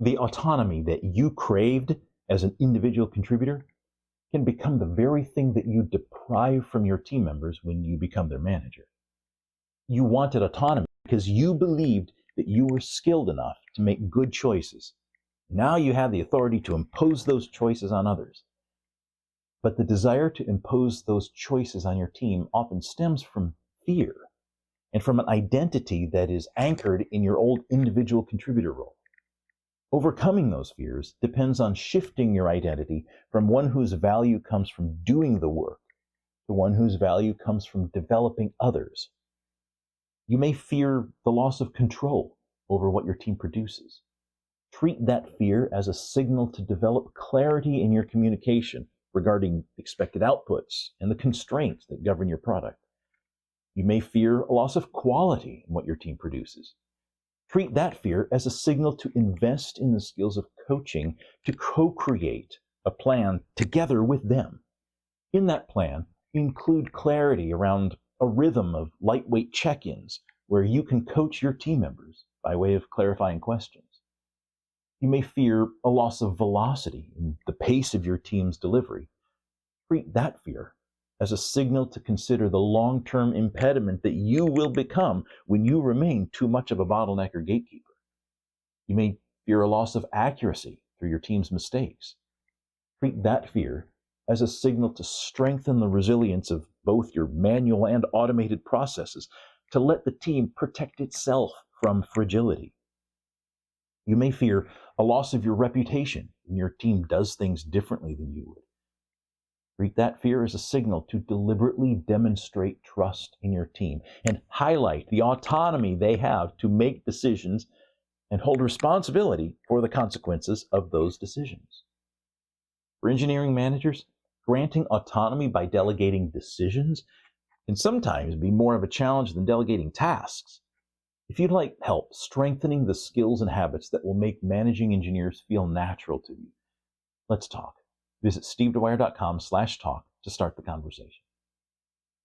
The autonomy that you craved as an individual contributor can become the very thing that you deprive from your team members when you become their manager. You wanted autonomy because you believed that you were skilled enough to make good choices. Now you have the authority to impose those choices on others. But the desire to impose those choices on your team often stems from fear and from an identity that is anchored in your old individual contributor role. Overcoming those fears depends on shifting your identity from one whose value comes from doing the work to one whose value comes from developing others. You may fear the loss of control over what your team produces. Treat that fear as a signal to develop clarity in your communication regarding expected outputs and the constraints that govern your product. You may fear a loss of quality in what your team produces. Treat that fear as a signal to invest in the skills of coaching to co-create a plan together with them. In that plan, include clarity around a rhythm of lightweight check-ins where you can coach your team members by way of clarifying questions. You may fear a loss of velocity in the pace of your team's delivery. Treat that fear as a signal to consider the long-term impediment that you will become when you remain too much of a bottleneck or gatekeeper. You may fear a loss of accuracy through your team's mistakes. Treat that fear as a signal to strengthen the resilience of both your manual and automated processes to let the team protect itself from fragility. You may fear a loss of your reputation when your team does things differently than you would. Treat that fear as a signal to deliberately demonstrate trust in your team and highlight the autonomy they have to make decisions and hold responsibility for the consequences of those decisions. For engineering managers, granting autonomy by delegating decisions can sometimes be more of a challenge than delegating tasks. If you'd like help strengthening the skills and habits that will make managing engineers feel natural to you, let's talk. Visit stevedwyer.com/talk to start the conversation.